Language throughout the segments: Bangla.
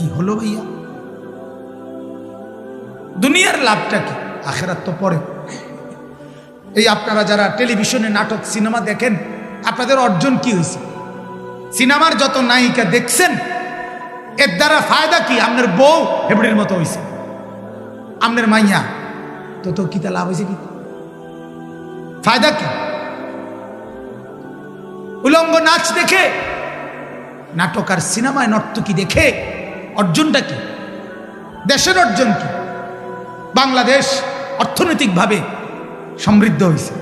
কি হলো ভাইয়া? দুনিয়ার লাভটা কি? আখেরাত তো পরে। এই আপনারা যারা টেলিভিশনে নাটক সিনেমা দেখেন, আপনাদের অর্জন কি হয়েছে? সিনেমার যত নায়িকা দেখছেন, এর দ্বারা ফায়দা কি? আপনার বউ হেবড়ির মতো হয়েছে, আপনার মাইয়া তো কিতা লাভ হয়েছে? কি ফায়দা কি? উলঙ্গ নাচ দেখে, নাটক আর সিনেমায় নর্তকী দেখে অর্জনটা কি? দেশের অর্জন কি? বাংলাদেশ অর্থনৈতিকভাবে সমৃদ্ধ হয়েছে।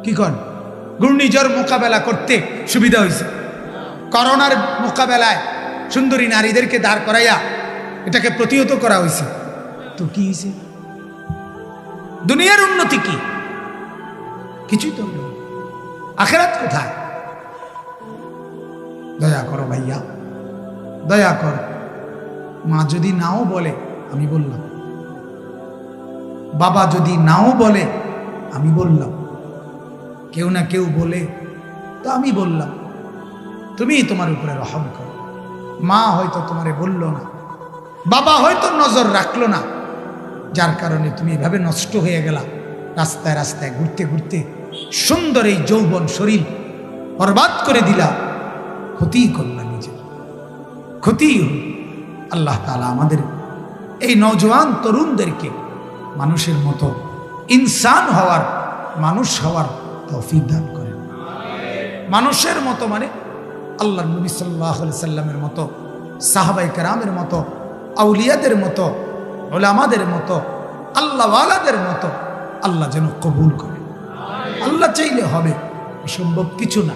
কি কর? ঘূর্ণিঝড় মোকাবেলা করতে সুবিধা হয়েছে। করোনার মোকাবেলায় সুন্দরী নারীদেরকে দাঁড় করাইয়া এটাকে প্রতিহত করা হয়েছে। তো কি হয়েছে? দুনিয়ার উন্নতি কি? কিছুই তো নেই। আখেরাত কোথায়? দয়া করো ভাইয়া, দয়া করো। মা যদি নাও বলে, আমি বললাম। বাবা যদি নাও বলে, আমি বললাম। কেউ না কেউ বলে, তো আমি বললাম। তুমি তোমার উপরে রহম করো। মা হয়তো তোমারে বলল না, বাবা হয়তো নজর রাখলো না, যার কারণে তুমি এভাবে নষ্ট হয়ে গেলা। রাস্তায় রাস্তায় ঘুরতে ঘুরতে সুন্দর এই যৌবন শরীর বরবাদ করে দিলা। ক্ষতি করলা, নিজের ক্ষতি হল। আল্লাহ তাআলা আমাদের এই নওজোয়ান তরুণদেরকে মানুষের মতো ইনসান হওয়ার, মানুষ হওয়ার তৌফিক দান করেন। মানুষের মতো মানে আল্লাহর নবী সাল্লাল্লাহু আলাইহি সাল্লামের মতো, সাহাবায়ে কেরামের মতো, আউলিয়াদের মতো, উলামাদের মতো, আল্লাহওয়ালাদের মতো আল্লাহ যেন কবুল করে। আল্লাহ চাইলে হবে, অসম্ভব কিছু না,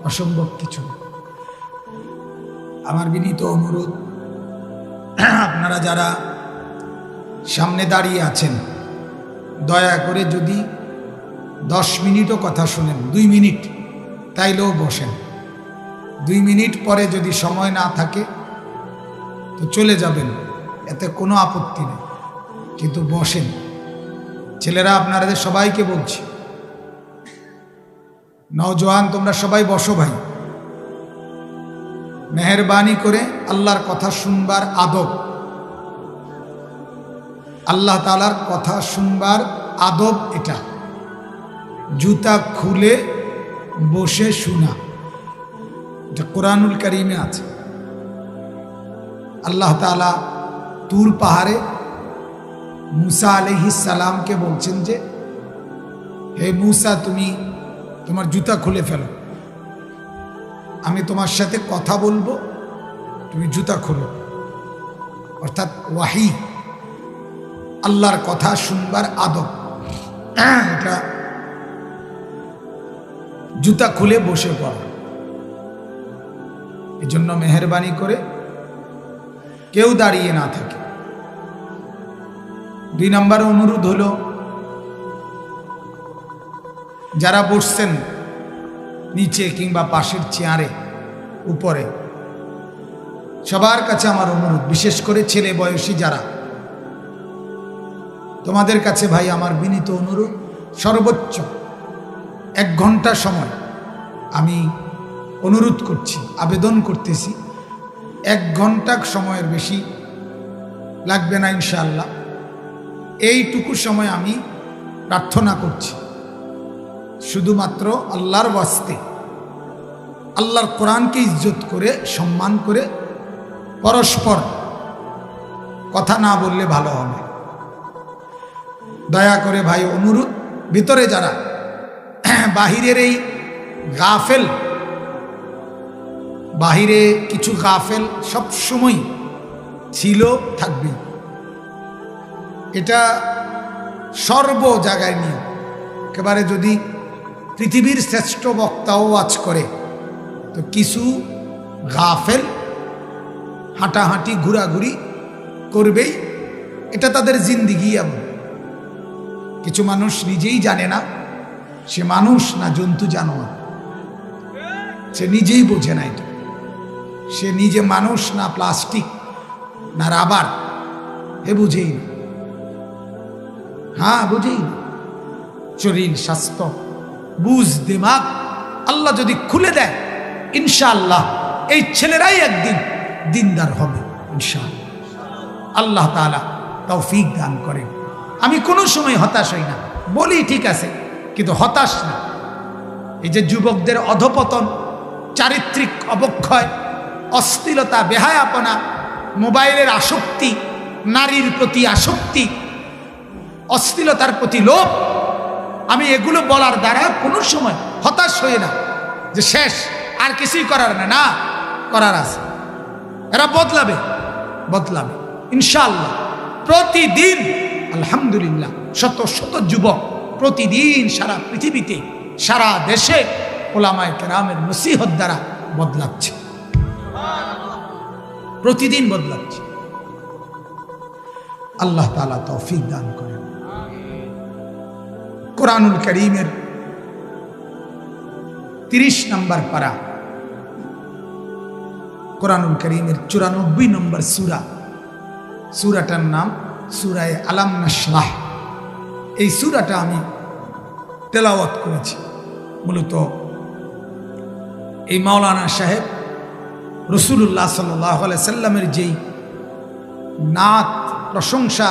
অসম্ভব কিছু না। আমার বিনীত অনুরোধ, আপনারা যারা সামনে দাঁড়িয়ে আছেন, দয়া করে যদি 10 মিনিটও কথা শুনেন, 2 মিনিট তাইলেও বসেন। 2 মিনিট পরে যদি সময় না থাকে তো চলে যাবেন, এতে কোনো আপত্তি নেই, কিন্তু বসেন। ছেলেরা আপনাদের সবাইকে বলছি, নওজোয়ান তোমরা সবাই বসো ভাই। মেহেরবানি করে আল্লাহর কথা শুনবার আদব, আল্লাহ তাআলার কথা শুনবার আদব এটা। জুতা খুলে বসে শোনা, এটা কোরআনুল কারীমে আছে। আল্লাহ তাআলা তুর পাহাড়ে মুসা আলাইহিস সালামকে বলছেন যে, হে মুসা, তুমি তোমার জুতা খুলে ফেলো, আমি তোমার সাথে কথা বলবো, তুমি জুতা খোলো। অর্থাৎ ওয়াহি, আল্লাহর কথা শুনবার আদব এটা। জুতা খুলে বসে পড়ো। এই জন্য মেহেরবানি করে কেউ দাঁড়িয়ে না থাকে। 2 নম্বর অনুরোধ হলো, যারা বসছেন নিচে কিংবা পাশের চেয়ারে, উপরে, সবার কাছে আমার অনুরোধ, বিশেষ করে ছেলে বয়সী যারা, তোমাদের কাছে ভাই আমার বিনীত অনুরোধ, সর্বোচ্চ 1 ঘন্টা সময় আমি অনুরোধ করছি, আবেদন করতেছি। 1 ঘন্টা সময়ের বেশি লাগবে না ইনশাআল্লাহ। এইটুকু সময় আমি প্রার্থনা করছি, শুধুমাত্র আল্লাহর ওয়াস্তে, আল্লাহর কোরআনকে ইজ্জত করে, সম্মান করে, পরস্পর কথা না বললে ভালো হবে। দয়া করে ভাই অনুরোধ, ভিতরে যারা, বাহিরের এই গাফেল, বাহিরে কিছু গাফেল সব সময় ছিল, থাকবে। এটা সর্ব জায়গায় নিয়ে একেবারে যদি পৃথিবীর শ্রেষ্ঠ বক্তাও ওয়াজ করে, তো কিছু গাফেল হাঁটাহাঁটি ঘোরাঘুরি করবেই, এটা তাদের জিন্দিগি এমন। কিছু মানুষ নিজেই জানে না সে মানুষ না জন্তু জানোয়ার, সে নিজেই বোঝে না এটা, সে নিজে মানুষ না প্লাস্টিক না রাবার, হে বুঝেই না। হ্যাঁ, বুঝেই না। শরীর, স্বাস্থ্য, বুঝ, দিমাগ আল্লাহ যদি খুলে দেয়, ইনশাআল্লাহ এই ছেলেরাই একদিন দিনদার হবে ইনশাআল্লাহ। আল্লাহ তাআলা তৌফিক দান করেন। আমি কোনো সময় হতাশ হই না, বলি ঠিক আছে কিন্তু হতাশ না। এই যে যুবকদের অধপতন, চারিত্রিক অবক্ষয়, অশ্লীলতা, বেহায়াপনা, মোবাইলের আসক্তি, নারীর প্রতি আসক্তি, অশ্লীলতার প্রতি লোভ, আমি এগুলো বলার দ্বারা কোনো সময় হতাশ হই না যে শেষ আর কিছুই করার না, না, করার আছে। এরা বদলাবে ইনশাআল্লাহ। প্রতিদিন আলহামদুলিল্লাহ শত শত যুবক প্রতিদিন সারা পৃথিবীতে, সারা দেশে ওলামায়ে কেরামের নসিহত দ্বারা বদলাচ্ছে, প্রতিদিন বদলাচ্ছে। আল্লাহ তাআলা তৌফিক দান করেন। কোরআনুল কারীমের 30 নম্বর পারা, কোরআনুল কারীমের 94 নম্বর সূরা, সূরাটার নাম সূরায়ে আলাম নাশরাহ। এই সূরাটা আমি তেলাওয়াত করেছি। মূলত এই মাওলানা সাহেব রাসূলুল্লাহ সাল্লাল্লাহু আলাইহি সাল্লামের যেই নাত, প্রশংসা,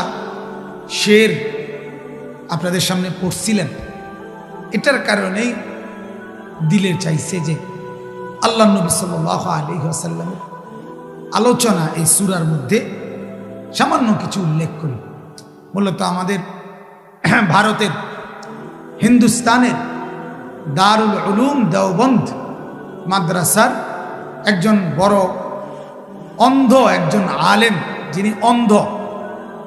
শের আপনাদের সামনে পড়ছিলেন, এটার কারণেই দিলে চাইছে যে আল্লাহ নবী সাল্লাল্লাহু আলাইহি ওয়াসাল্লামের আলোচনা এই সূরার মধ্যে সামান্য কিছু উল্লেখ করি। মূলত আমাদের ভারতের, হিন্দুস্তানের দারুল উলুম দেওবন্দ মাদ্রাসার একজন বড় অন্ধ একজন আলেম, যিনি অন্ধ,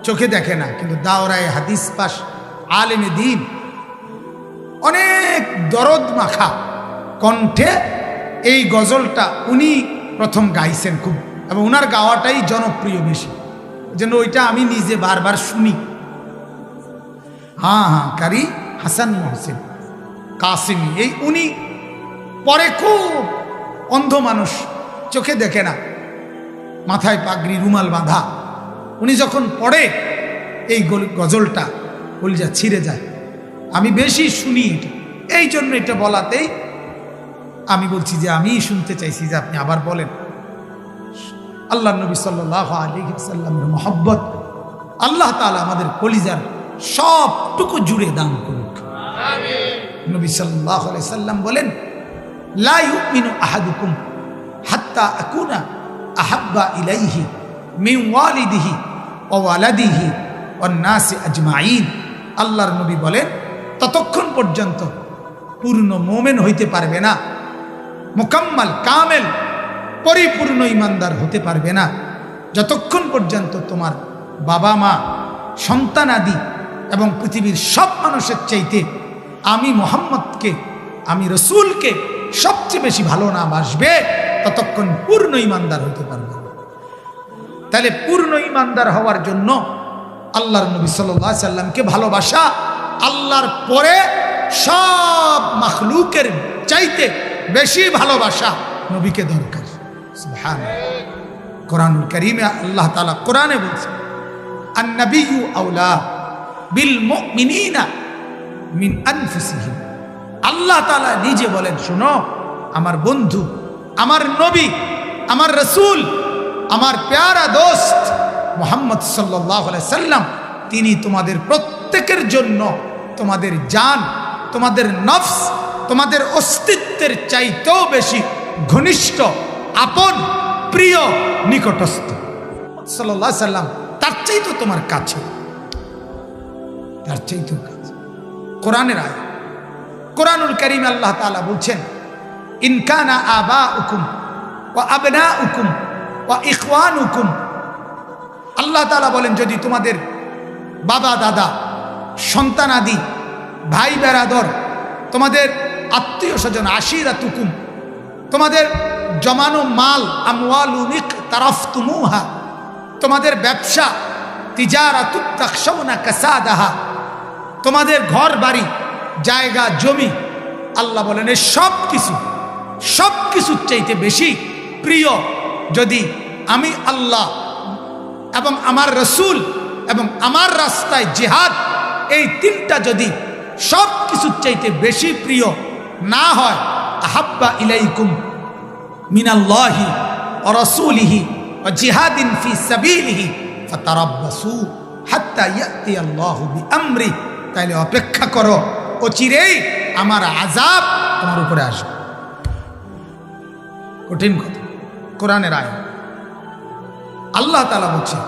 চোখে দেখে না, কিন্তু দাওরায়ে হাদিস পাশ, আলেমে দ্বীন, অনেক দরদ মাখা কণ্ঠে এই গজলটা উনি প্রথম গাইছেন খুব, এবং ওনার গাওয়াটাই জনপ্রিয় বেশি, যেন ওইটা আমি নিজে বারবার শুনি। হ্যাঁ, কারি হাসান মোহসেন কাসিমি, এই উনি পরে খুব অন্ধ মানুষ, চোখে দেখে না, মাথায় পাগড়ি, রুমাল বাঁধা, উনি যখন পড়ে এই গজলটা কলিজা ছিঁড়ে যায়। আমি বেশি শুনি এটা, এই জন্য এটা বলাতেই আমি বলছি যে আমি শুনতে চাইছি যে আপনি আবার বলেন। আল্লাহ নবী সাল্লাল্লাহু আলাইহি ওয়াসাল্লামের মহব্বত আল্লাহ তাআলা আমাদের কলিজার সবটুকু জুড়ে দান করুক, আমিন। নবী সাল্লাল্লাহু আলাইহি সাল্লাম বলেন, লা ইউমিনু আহাদুকুম হাত্তা আকুনা আহাব্বা ইলাইহি মিন ওয়ালিদিহি ওয়া ওয়ালাদিহি ওয়ান নাসি আজমাইন। আল্লাহর নবী বলেন, ততক্ষণ পর্যন্ত পূর্ণ মুমিন হইতে পারবে না, মুকাম্মাল কামেল পরিপূর্ণ ইমানদার হতে পারবে না, যতক্ষণ পর্যন্ত তোমার বাবা মা, সন্তান আদি এবং পৃথিবীর সব মানুষের চাইতে আমি মুহাম্মদকে, আমি রসুলকে সবচেয়ে বেশি ভালো না বাসবে, ততক্ষণ পূর্ণ ইমানদার হতে পারবে না। তাহলে পূর্ণ ইমানদার হওয়ার জন্য আল্লাহর নবী সাল্লাল্লাহু আলাইহি সাল্লামকে ভালোবাসা আল্লাহর পরে সব মাখলুকের চাইতে বেশি ভালোবাসা নবীকে দরকার। সুবহানাল্লাহ। কোরআনুল কারীমে আল্লাহ তাআলা কোরআনে বলছেন, আন-নাবিয়্যু আওলা বিল মুমিনিনা মিন আনফুসিহিম। আল্লাহ তাআলা নিজে বলেন, শোনো আমার বন্ধু, আমার নবী, আমার রাসূল, আমার প্যারা দোস্ত মুহাম্মদ সাল্লাল্লাহু আলাইহি সাল্লাম, তিনি তোমাদের প্রত্যেকের জন্য তোমাদের জান, তোমাদের নফস, তোমাদের অস্তিত্বের চাইতেও বেশি ঘনিষ্ঠ, আপন, প্রিয়, নিকটস্থ। সাল্লাল্লাহু আলাইহি সাল্লাম তার চাইতো তোমার কাছে, তার চাইতো কাছে। কোরআনের আয়াত, কোরআনুল কারীমে আল্লাহ তাআলা বলছেন, ইন কানা আবাউকুম ওয়া আবনাউকুম ওয়া ইখওয়ানুকুম। আল্লাহ তাআলা বলেন, যদি তোমাদের বাবা দাদা, সন্তান আদি, ভাই বেরাদর, তোমাদের আত্মীয় স্বজন, আশিরাতুকুম, তোমাদের জমানো মাল, আমওয়ালুন ইকতারাফতুমুহা, তোমাদের ব্যবসা, তিজারাতুত তাখশাউনা কাসাদাহা, তোমাদের ঘর বাড়ি, জায়গা জমি, আল্লাহ বলেন এই সব কিছুর চাইতে বেশি প্রিয় যদি আমি আল্লাহ এবং আমার রসুল এবং আমার রাস্তায় জিহাদ, এই তিনটা যদি সব কিছুর চাইতে বেশি প্রিয় না হয়, আহাব্বা ইলাইকুম মিনাল্লাহি ওয়া রাসূলিহি ওয়া জিহাদিন ফি সাবিলিহি ফাতারাব্বাসু হাত্তা ইয়াতি আল্লাহু বিআমরি, তাইলে অপেক্ষা করো, অচিরেই আমার আযাব তোমার উপরে আসবে। কঠিন কথা, কোরআনের আয়াত। আল্লাহ তাআলা বলছে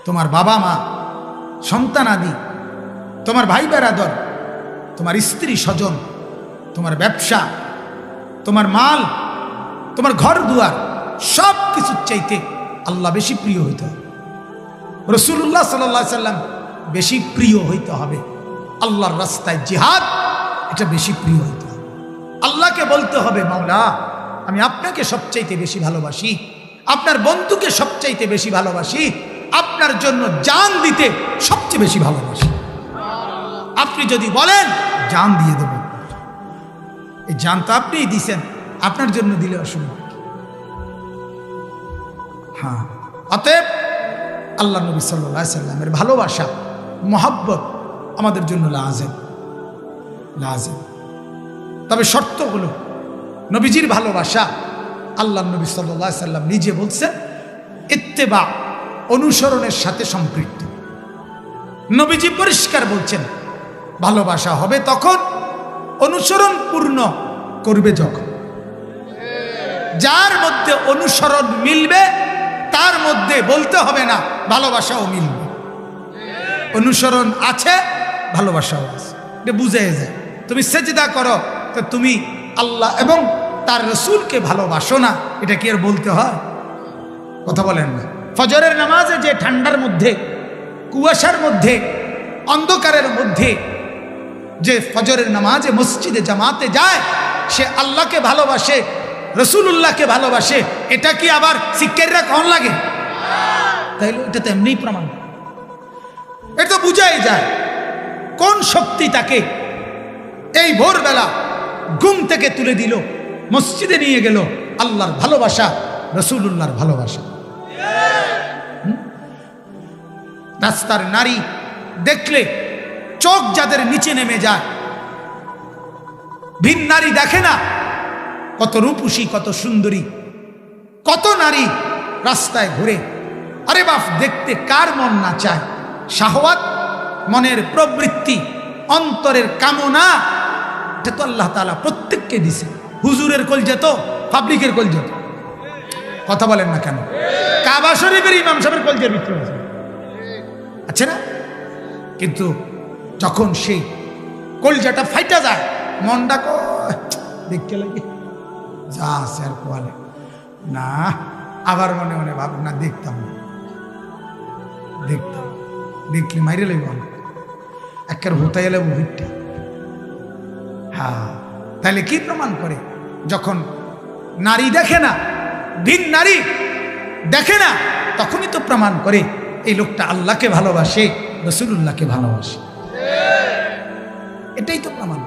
তোমার বাবা মা, সন্তান আদি, তোমার ভাই বেরাদর, তোমার স্ত্রী স্বজন, তোমার ব্যবসা, তোমার মাল, তোমার ঘর দুয়ার, সব কিছুর চাইতে আল্লাহ বেশি প্রিয় হইতে হবে। রাসূলুল্লাহ সাল্লাল্লাহু আলাইহি সাল্লাম বেশি প্রিয় হইতে হবে। আল্লাহর রাস্তায় জিহাদ, এটা বেশি প্রিয় হইতে হবে। আল্লাহকে বলতে হবে, মাওলা আমি আপনাকে সবচাইতে বেশি ভালোবাসি, আপনার বন্ধুকে সবচাইতে বেশি ভালোবাসি, আপনার জন্য জান দিতে সবচেয়ে বেশি ভালোবাসি। আপনি যদি বলেন জান দিয়ে দেব, এই জান তো আপনিই দিছেন, আপনার জন্য দিলে অসুবিধা। হ্যাঁ, অতএব আল্লাহ নবী সাল্লাল্লাহু আলাইহি সাল্লামের ভালোবাসা, মহব্বত আমাদের জন্য লাজিম। তবে শর্ত হলো নবীজির ভালোবাসা, আল্লাহ নবী সাল্লাল্লাহু আলাইহি সাল্লাম নিজে বলছেন, ইত্তেবা, অনুসরণের সাথে সম্পৃক্ত। নবীজি পরিষ্কার বলছেন ভালোবাসা হবে তখন, অনুসরণ পূর্ণ করবে যখন। যার মধ্যে অনুসরণ মিলবে তার মধ্যে বলতে হবে না ভালোবাসাও মিলবে। অনুসরণ আছে, ভালোবাসাও আছে, এটা বুঝে যায়। তুমি সেজদা করো তো তুমি আল্লাহ এবং তার রাসূলকে ভালোবাসো না, এটা কি আর বলতে হয়? কথা বলেন না। ফজরের নামাজে যে ঠান্ডার মধ্যে, কুয়াশার মধ্যে, অন্ধকারের মধ্যে যে ফজরের নামাজে মসজিদে জামাতে যায়, সে আল্লাহকে ভালোবাসে, রাসূলুল্লাহকে ভালোবাসে, এটা কি আবার শিক্ষাররা কম লাগে? তাইলে এটা তো এমনিই প্রমাণ, এটা বুঝাই যায় কোন শক্তি তাকে এই ভোরবেলা ঘুম থেকে তুলে দিল, মসজিদে নিয়ে গেল। আল্লাহর ভালোবাসা, রাসূলুল্লাহর ভালোবাসা। রাস্তার নারী দেখলে চোখ যাদের নিচে নেমে যায়, ভিন নারী দেখে না, কত রূপসী, কত সুন্দরী, কত নারী রাস্তায় ঘুরে। আরে বাপ, দেখতে কার মন না চায়? শাহওয়াত, মনের প্রবৃত্তি, অন্তরের কামনা, এটা তো আল্লাহ তাআলা প্রত্যেককে দিছে। হুজুরের কলজা তো পাবলিকের কলজা তো, কথা বলেন না কেন? কাবা শরীফের ইমাম সাহেবের কলজার ভিতরে আছে, আছে না? কিন্তু যখন সেই কলজাটা ফাইটা যায়, মনটা দেখতে লাগে যা আছে আর কোয়ালে না, আবার মনে মনে ভাব না, দেখতাম দেখলে মাইরে লাগবে একের হতাই এলে ভিড়টা। হ্যাঁ, তাহলে কি প্রমাণ করে? যখন নারী দেখে না, ভিন নারী দেখে না, তখনই তো প্রমাণ করে এই লোকটা আল্লাহকে ভালোবাসে, রাসূলুল্লাহকে ভালোবাসে। এটাই তো প্রমাণ।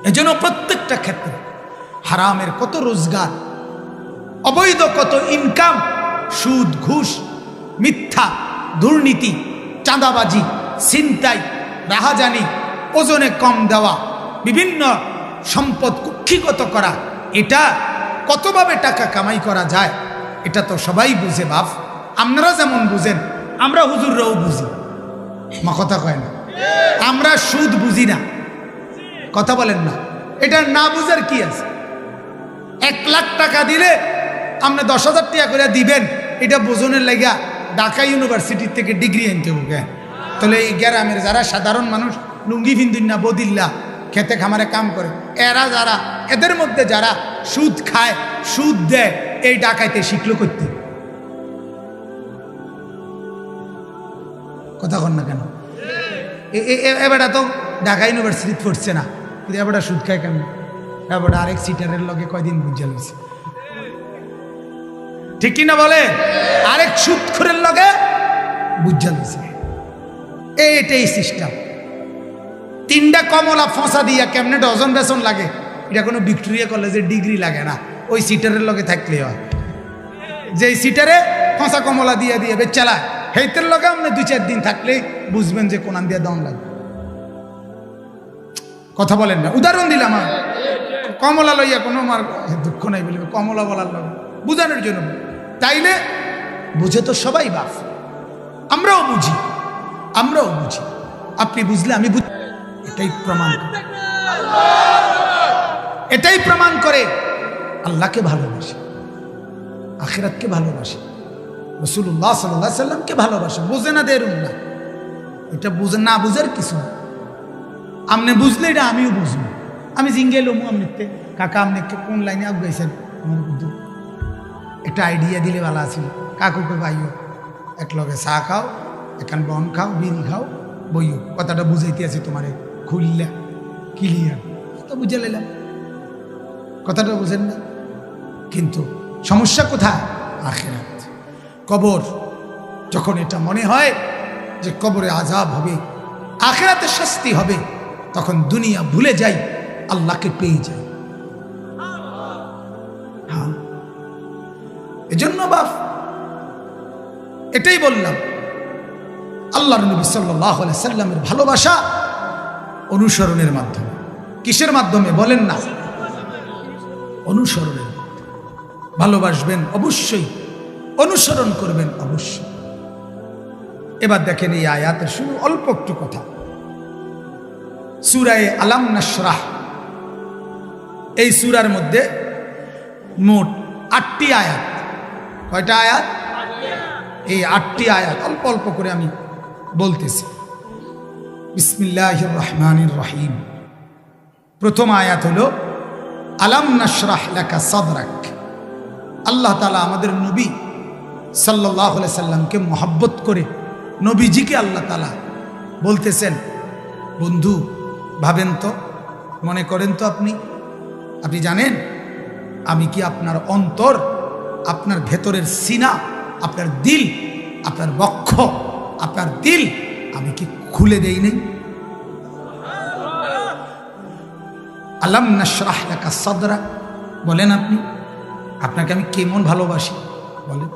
এজন্য প্রত্যেকটা ক্ষেত্রে হারামের কত রোজগার, অবৈধ কত ইনকাম, সুদ, ঘুষ, মিথ্যা, দুর্নীতি, চাঁদাবাজি, ছিনতাই, রাহাজানি, ওজনে কম দেওয়া, বিভিন্ন সম্পদ কুক্ষিগত করা, এটা কতভাবে টাকা কামাই করা যায়, এটা তো সবাই বুঝে বাপ। আপনারা যেমন বুঝেন, আমরা হুজুররাও বুঝি। মা কথা কয় না, আমরা সুদ বুঝি না, কথা বলেন না। এটা না বুঝার কি আছে? 1 লাখ টাকা দিলে আপনি 10,000 টাকা করে দিবেন, এটা বোঝনের লাগা ঢাকা ইউনিভার্সিটি থেকে ডিগ্রি আনতে হবে। তাহলে এই গ্রামের যারা সাধারণ মানুষ, লুঙ্গি ফিন্দুন্না বদিল্লা খেতে খামারে কাম করে, এরা যারা, এদের মধ্যে যারা সুদ খায়, সুদ দেয়, এই ডাকাইতে শিখলো করতে। কথা কন না কেন? এবারটা তো ঢাকা ইউনিভার্সিটি পড়ছে না, কিন্তু এবারটা সুদ খায় কেমন? এবারটা আরেক সিটারের লগে কয়দিন বুঝা লইছে, ঠিক কিনা বলে? আরেক সুদখোরের লগে বুঝা লইছে। এইটাই সিস্টেম। 3টা কমলা ফসা দিয়া কেমনে ডজন বেসন লাগে, এটা কোনো ভিক্টোরিয়া কলেজের ডিগ্রি লাগে না, ওই সিটারের লগে থাকলে হয়। যেই সিটারে ফসা কমলা দিয়া দিয়ে বেচালায়, হেইতের লগে আপনি 2-4 দিন থাকলে বুঝবেন যে কোনান দিয়ে দম লাগে। কথা বলেন না? উদাহরণ দিলাম, কমলা লইয়া কোনো আমার দুঃখ নাই বলবে, কমলা বলার লগে বুঝানোর জন্য। তাইলে বুঝে তো সবাই বাপ, আমরাও বুঝি। আপনি বুঝলে আমি বুঝি। এটাই প্রমাণ করে আল্লাহকে ভালোবাসে, আখিরাতকে ভালোবাসে, রাসূলুল্লাহ সাল্লাল্লাহু আলাইহি সাল্লামকে ভালোবাসে। বোঝে না দেরুন না, এটা বুঝে না, বুঝার কিছু না। আপনি বুঝলে এটা আমিও বুঝবো। আমি জিঙ্গে লমু আমনিতে কাকা আপনি কোন লাইনে আগাইছেন আমার বুদ্ধ একটা আইডিয়া দিলে ভালো আছিল। কাকুকে ভাইও এক লগে চা খাও, এখান বন খাও, বিড়ি খাও, বইও, কথাটা বুঝাইতে আছি তোমারে খুললা ক্লিয়ার তো বুঝে নিলাম, কথাটা বুঝেন না। কিন্তু সমস্যা কোথায়? আখিরাত, কবর। যখন এটা মনে হয় যে কবরে আযাব হবে, আখিরাতে শাস্তি হবে, তখন দুনিয়া ভুলে যাই, আল্লাহকে পেয়ে যাই। হ্যাঁ, এজন্য বাপ এটাই বললাম, আল্লাহর নবী সাল্লাল্লাহু আলাইহি সাল্লামের ভালোবাসা অনুসরণের মাধ্যমে। কিসের মাধ্যমে বলেন না? অনুসরণের মাধ্যমে। ভালোবাসবেন অবশ্যই, অনুসরণ করবেন অবশ্যই। এবার দেখেন এই আয়াতের শুরু, অল্প একটু কথা। সূরা আলাম নাশরাহ, এই সূরার মধ্যে মোট 8টি আয়াত। কয়টা আয়াত? এই 8টি আয়াত অল্প অল্প করে আমি বলতেছি। বিসমিল্লাহির রহমানির রহিম। প্রথম আয়াত হলো আলাম নাশরাহ লাকা সাদরাক। আল্লাহ তাআলা আমাদের নবী সাল্লাল্লাহু আলাইহি সাল্লামকে মহব্বত করে নবীজিকে আল্লাহ তাআলা বলতেছেন, বন্ধু ভাবেন তো, মনে করেন তো, আপনি জানেন আমি কি আপনার অন্তর, আপনার ভেতরের সিনা, আপনার দিল, আপনার বক্ষ, আপনার দিল আমি কি খুলে দেই নাই? আলাম নাশরাহ লাকা সাদরাক, বলেন আপনাকে আমি কেমন ভালোবাসি বলেন।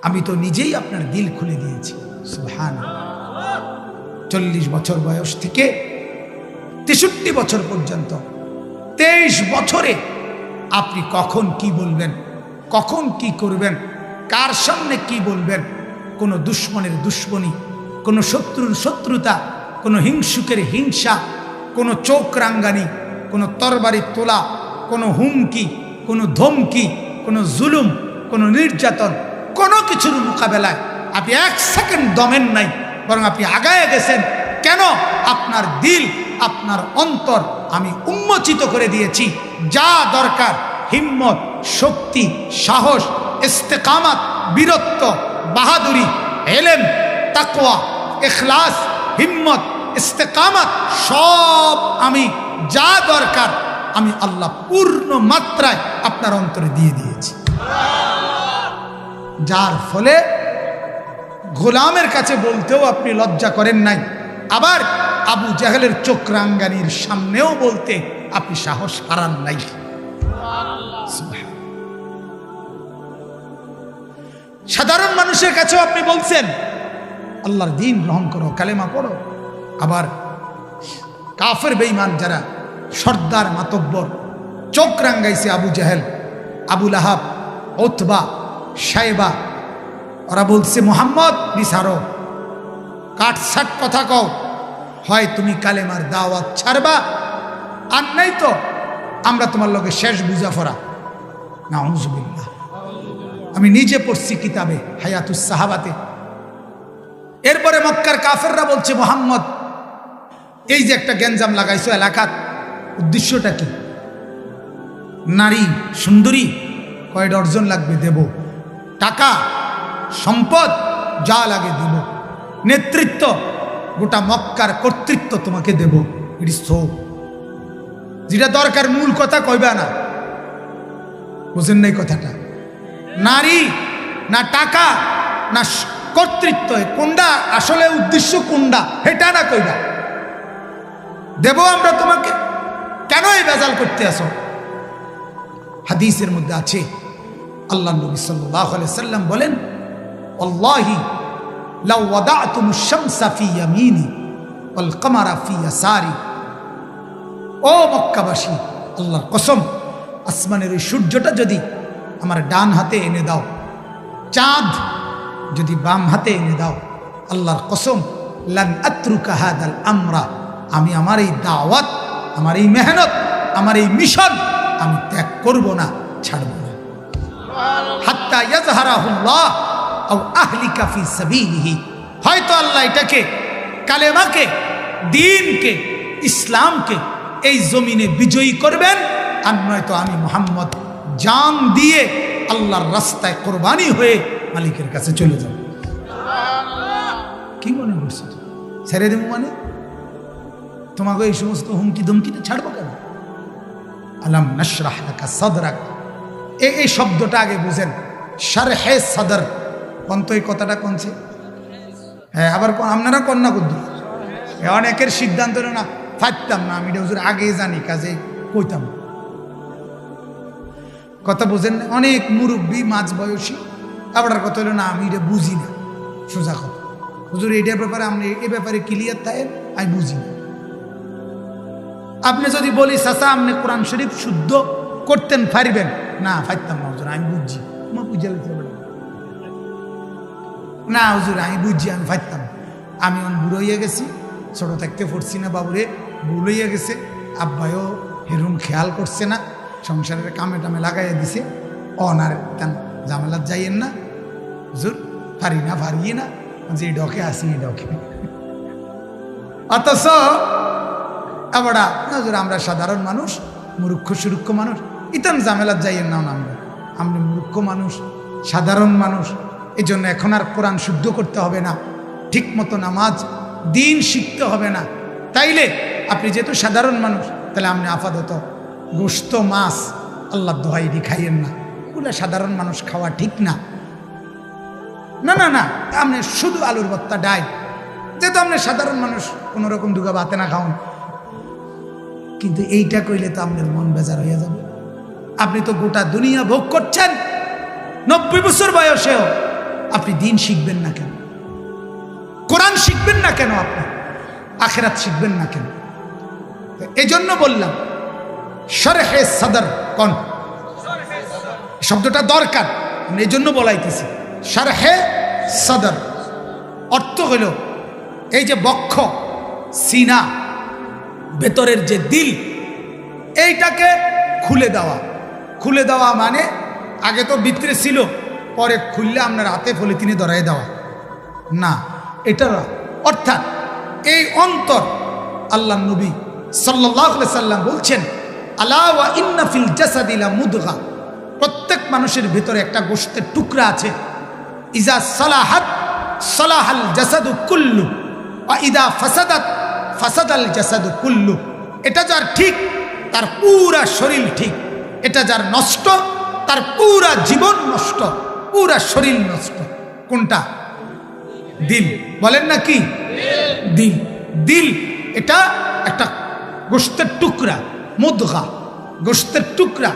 আমি তো নিজেই আপনার দিল খুলে দিয়েছি। সুবহানাল্লাহ। 40 বছর বয়স থেকে 63 বছর পর্যন্ত 23 বছরে আপনি কখন কি বলবেন, কখন কি করবেন, কার সামনে কি বলবেন, কোনো দুশ্মনের দুশ্মনী, কোনো শত্রুর শত্রুতা, কোনো হিংসুকের হিংসা, কোনো চোখ রাঙ্গানি, কোনো তরবারি তোলা, কোনো হুমকি, কোনো ধমকি, কোনো জুলুম, কোনো নির্যাতন, কোনো কিছুর মোকাবেলায় আপনি 1 সেকেন্ড দমেন নাই, বরং আপনি আগায় গেছেন। কেন? আপনার দিল, আপনার অন্তর আমি উন্মোচিত করে দিয়েছি। যা দরকার হিম্মত, শক্তি, সাহস, ইস্তেকামাত, বীরত্ব, বাহাদুরি, ইলম, তাকওয়া, ইখলাস, হিম্মত, ইস্তেকামাত, সব আমি যা দরকার আমি আল্লাহ পূর্ণ মাত্রায় আপনার অন্তরে দিয়ে দিয়েছি। যার ফলে গোলামের কাছে বলতেও আপনি লজ্জা করেন নাই, আবার আবু জাহেলের চোখ রাঙ্গানির সামনেও বলতে আপনি সাহস হারান নাই। সাধারণ মানুষের কাছেও আপনি বলছেন আল্লাহর দ্বীন গ্রহণ করো, কালেমা পড়ো। আবার কাফের বেঈমান যারা সর্দার মাতব্বর চোখ রাঙ্গাইছে, আবু জাহেল, আবু লাহাব, উতবা, শাইবা, ওরা বলছে মুহাম্মদ নিসারো, কাটছাট কথা কও, হয় তুমি কালেমার দাওয়াত ছাড়বা, আর নাই তো আমরা তোমার লগে শেষ বুঝাফরা। নাউযুবিল্লাহ। আমি নিজে পড়ছি কিতাবে হায়াতুস সাহাবাতে। এরপরে মক্কার কাফেররা বলছে মুহাম্মদ এই যে একটা গ্যাঞ্জাম লাগাইছো এলাকাত, উদ্দেশ্যটা কি? নারী সুন্দরী কয় ডর্জন লাগবে দেব, টাকা সম্পদ যা লাগে দেব, নেতৃত্ব গোটা মক্কার কর্তৃত্ব তোমাকে দেব। যেটা দরকার মূল কথা কইবা না, বুঝেন নাই কথাটা? নারী না টাকা না কর্তৃত্ব, কোনটা আসলে উদ্দেশ্য, কোনটা হেটা না কইবা, দেব আমরা তোমাকে। কেন এই বেজাল করতে আসো? হাদিসের মধ্যে আছে আল্লাহ নবী সাল্লাল্লাহু আলাইহি সাল্লাম বলেন, আল্লাহি লাউ ওয়াদাতুমুশ শামসা ফি ইয়ামিনি ওয়াল কমারা ফি ইয়াসারি। ও মক্কাবাসী, আল্লাহর কসম, আসমানের ওই সূর্যটা যদি আমার ডান হাতে এনে দাও, চাঁদ যদি বাম হাতে এনে দাও, আল্লাহর কসম লান আত্রুকা হাদাল আমরা, আমি আমার এই দাওয়াত, আমার এই মেহনত, আমার এই মিশন আমি ত্যাগ করব না, ছাড়ব না। হাত্তা ইয়াজহারাহুল্লাহ আও আহলিকা ফি সাবিলিহি, হয়তো আল্লাহ এটাকে, কালেমাকে, দ্বীনকে, ইসলামকে এই জমিনে বিজয়ী করবেন, আর নয়তো আমি মুহাম্মদ জান দিয়ে আল্লাহর রাস্তায় কোরবানি হয়ে মালিকের কাছে চলে যাব। কি মনে করছো ছেড়ে দেবো মানে? তোমাকে এই সমস্ত হুমকি ধমকিতে ছাড়বো কেন? আলাম নাশরাহ লাকা সাদরাক, এই শব্দটা আগে বুঝেন। শারহে সাদর কোনতো এই কথাটা কোনছে? হ্যাঁ, আবার আপনারা কন্যা কুদ্দু অনেকের সিদ্ধান্ত না ফাটতাম না, আমি এটা হুজুর আগে জানি, কাজে কইতাম। কথা বুঝেন? অনেক মুরব্বী মাঝ বয়সী আবার কথা হলো না, আমি এটা বুঝি না। সোজা কথা, হুজুর এটার ব্যাপারে আপনি এ ব্যাপারে ক্লিয়ার তাই আমি বুঝি না। আপনি যদি বলি চাচা আপনি কোরআন শরীফ শুদ্ধ করতেন পারিবেন না, ফাইতাম না হুজুর, আমি বুঝছি। না হুজুর আমি বুঝছি, আমি ফাইতাম। আমি বুড়ো হইয়া গেছি, ছোট থাকতে পড়ছি না বাবুরে, ভুল হইয়া গেছে, আব্বাইও হেরুম খেয়াল করছে না, সংসারের কামে টামে লাগাইয়া দিছে, অনার কেন ঝামেলা যাইয়েন না হুজুর, পারি না পারিয়ে না, যে ডকে আসি এই ডকে। অথচ আমরা হুজুর আমরা সাধারণ মানুষ, মূর্খ সুরুক্ষ মানুষ, ইতান ঝামেলা যাইয়েন না, আমরা মূর্খ মানুষ, সাধারণ মানুষ, এই জন্য এখন আর কোরআন শুদ্ধ করতে হবে না, ঠিক মতো নামাজ দিন শিখতে হবে না। তাইলে আপনি যেহেতু সাধারণ মানুষ, তাহলে আপনি আপাতত গোশত মাছ আল্লাহ দোহাইডি খাইয়েন না, ওগুলো সাধারণ মানুষ খাওয়া ঠিক না। না না না, আপনি শুধু আলুর ভর্তা ডাই, যেহেতু আপনি সাধারণ মানুষ, কোনো রকম দুগা ভাতে না খাওন। কিন্তু এইটা কইলে তো আপনার মন বেজার হয়ে যাবে। আপনি তো গোটা দুনিয়া ভোগ করছেন, 90 বছর বয়সেও আপনি দিন শিখবেন না কেন? কোরআন শিখবেন না কেন? আপনি আখিরাত শিখবেন না কেন? এই জন্য বললাম শরহে সদর কোন শব্দটা দরকার, আমি এই জন্য বলাইতেছি। শরহে সদর অর্থ হইল এই যে বক্ষ, সিনা, ভেতরের যে দিল, এইটাকে খুলে দেওয়া। খুলে দেওয়া মানে আগে তো ভিতরে ছিল, পরে খুললে আপনার হাতে পলিথিনে ধরাই দেওয়া না, এটা অর্থাৎ এই অন্তর। আল্লাহ নবী সাল্লাল্লাহু আলাইহি সাল্লাম বলছেন, আলা ওয়া ইন্না ফিল জাসাদি লা মুদগা, প্রত্যেক মানুষের ভিতরে একটা গোশতের টুকরা আছে। ইজা সালাহাত সালাহাল জাসাদু কুল্লু ওয়া ইদা ফাসাদাত ফাসাদাল জাসাদু কুল্লু। এটা যার ঠিক তার পুরা শরীর ঠিক, এটা যার নষ্ট তার পুরা জীবন নষ্ট, পুরা শরীর নষ্ট। কোনটা? দিল। বলেন না কি? দিল। দিল এটা একটা গোশতের টুকরা, মুদগা, গোশতের টুকরা।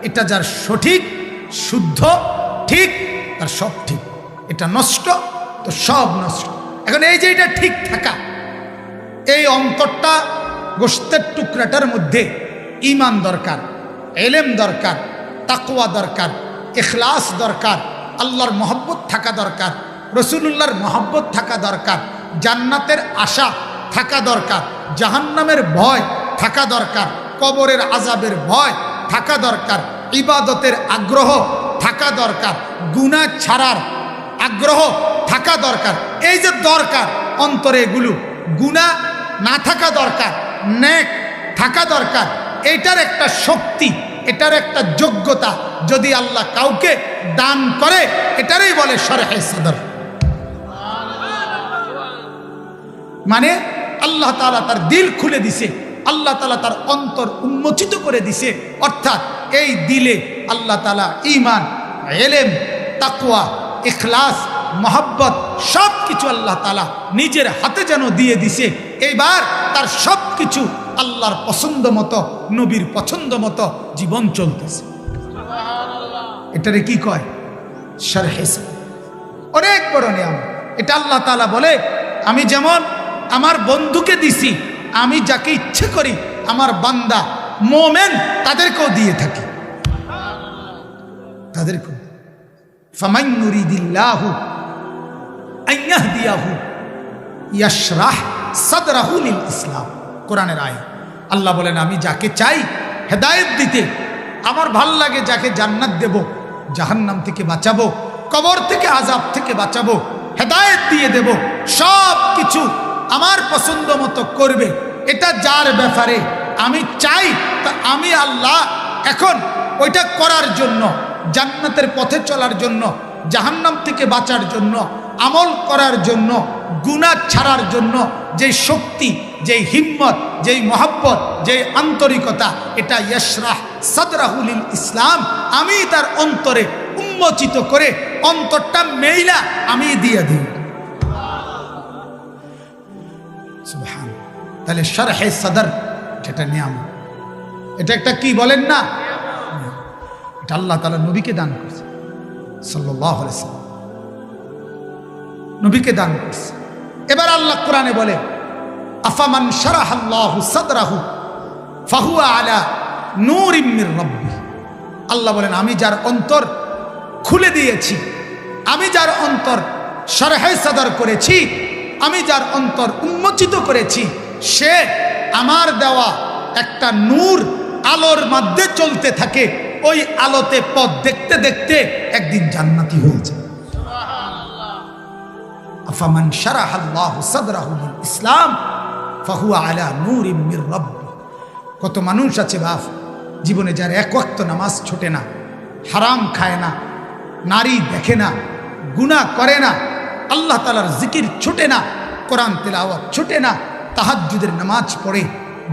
এটা যার সঠিক, শুদ্ধ, ঠিক, তার সব ঠিক। এটা নষ্ট তো সব নষ্ট। এখন এই যে এটা ঠিক থাকা, এই অন্তরটা, গোশতের টুকরাটার মধ্যে ঈমান দরকার, ইলম দরকার, তাকওয়া দরকার, ইখলাস দরকার, আল্লাহর মহব্বত থাকা দরকার, রাসূলুল্লাহর মহব্বত থাকা দরকার, জান্নাতের আশা থাকা দরকার, জাহান্নামের ভয় থাকা দরকার, কবরের আযাবের ভয় থাকা দরকার, ইবাদতের আগ্রহ থাকা দরকার, গুনাহ ছাড়ার আগ্রহ থাকা দরকার। এই যে দরকার অন্তরে, এগুলো গুনাহ না থাকা দরকার, নেক থাকা দরকার। এটার একটা শক্তি, এটার একটা যোগ্যতা যদি আল্লাহ কাউকে দান করে, এটারই বলে শরহে সদর। মানে আল্লাহ তাআলা তার দিল খুলে দিছে, আল্লাহ তাআলা তার অন্তর উন্মোচিত করে দিছে। অর্থাৎ এই দিলে আল্লাহ তাআলা ঈমান, ইলম, তাকওয়া, ইখলাস, মহব্বত সব কিছু আল্লাহ তাআলা নিজের হাতে যেন দিয়ে দিছে। এইবার তার সব কিছু আল্লাহর পছন্দ মতো, নবীর পছন্দ মতো জীবন চলতেছে। এটারে কি কয়? শরহে সদর। অনেক বড় নিয়ামত এটা। আল্লাহ তাআলা বলে, আমি যেমন আমার বন্ধুকে দিছি, আমি যাকে ইচ্ছে করি আমার বান্দা মোমেন তাদেরকেও দিয়ে থাকি। তাদেরকে ফামান ইউরিদিল্লাহু আন ইয়াহদিয়াহু ইয়াশরাহ সাদরাহু লিল ইসলাম। কোরআনের আয়াত। আল্লাহ বলেন আমি যাকে চাই হেদায়েত দিতে, আমার ভাল লাগে যাকে জান্নাত দেব, জাহান্নাম থেকে বাঁচাবো, কবর থেকে আযাব থেকে বাঁচাবো, হেদায়েত দিয়ে দেব, সব কিছু আমার পছন্দ মতো করবে, এটা যার ব্যাপারে আমি চাই, তা আমি আল্লাহ এখন ওইটা করার জন্য, জান্নাতের পথে চলার জন্য, জাহান্নাম থেকে বাঁচার জন্য, আমল করার জন্য, গুনাহ ছাড়ার জন্য যে শক্তি, যেই হিম্মত, যেই মহব্বত, যেই আন্তরিকতা, এটা ইয়াশরাহ সাদরাহু লিল ইসলাম, আমি তার অন্তরে উন্মোচিত করে অন্তরটা মেইলা আমি দিয়ে দিই। সুবহান। তাহলে শরহে সদর যেটা নিয়ামত, এটা একটা কি বলেন না, এটা আল্লাহ তাআলা নবীকে দান করেছে সাল্লাল্লাহু আলাইহি ওয়াসাল্লাম, নবীকে দান করছে। এবার আল্লাহ কোরআনে বলে আফামান শারাহাল্লাহু সাদরাহু ফাহুয়া আলা নূরিম মির রাব্বিহ। আল্লাহ বলেন আমি যার অন্তর খুলে দিয়েছি, আমি যার অন্তর শরহে সদর করেছি, আমি যার অন্তর উন্মোচিত করেছি, সে আমার দেওয়া একটা নূর আলোর মধ্যে চলতে থাকে, ওই আলোতে পথ দেখতে দেখতে একদিন জান্নাতি হয়ে যায়। আফামান শারাহাল্লাহু সাদরাহু লিল ইসলাম ফাহুয়া আলা নূরিম মির রাব্বিহ। কত মানুষ আছে বাপ, জীবনে যার এক ওয়াক্ত নামাজ ছোটে না, হারাম খায় না, নারী দেখে না, গুনাহ করে না, আল্লাহ তাআলার জিকির ছোটে না, কোরআন তেলাওয়াত ছোটে না, তাহাজ্জুদের নামাজ পড়ে,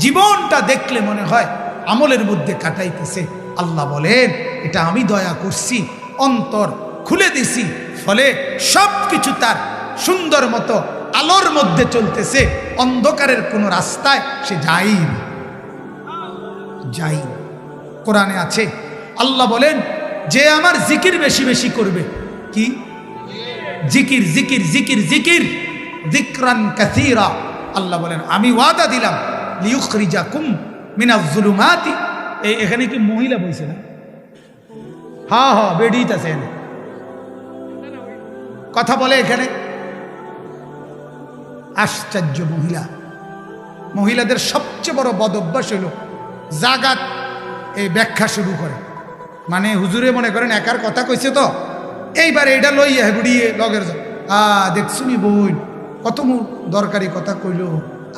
জীবনটা দেখলে মনে হয় আমলের মধ্যে কাটাইতেছে। আল্লাহ বলেন এটা আমি দয়া করছি, অন্তর খুলে দিছি, ফলে সব কিছু তার সুন্দর মতো আলোর মধ্যে চলতেছে, অন্ধকারের কোনো রাস্তায় সে যাই না। কোরআনে আছে আল্লাহ বলেন যে আমার জিকির বেশি বেশি করবে, কি জিকির জিকির জিকির জিকির যিকরান কাসীরা, আল্লাহ বলেন আমি ওয়াদা দিলাম লিয়ুখরিজাকুম মিনাজ যুলুমাতি। এখানে কি মহিলা বলছে না? হ্যাঁ হ্যাঁ বেডিত আছে, কথা বলে এখানে। আশ্চর্য মহিলা, মহিলাদের সবচেয়ে বড় বদ অভ্যাস হইল জাগাত এই ব্যাখ্যা শুরু করে, মানে হুজুরে মনে করেন একার কথা কইছে তো এইবার এটা লইয়া হেবুড়িয়ে লগের দেখছুনি বই কত দরকারি কথা কইল,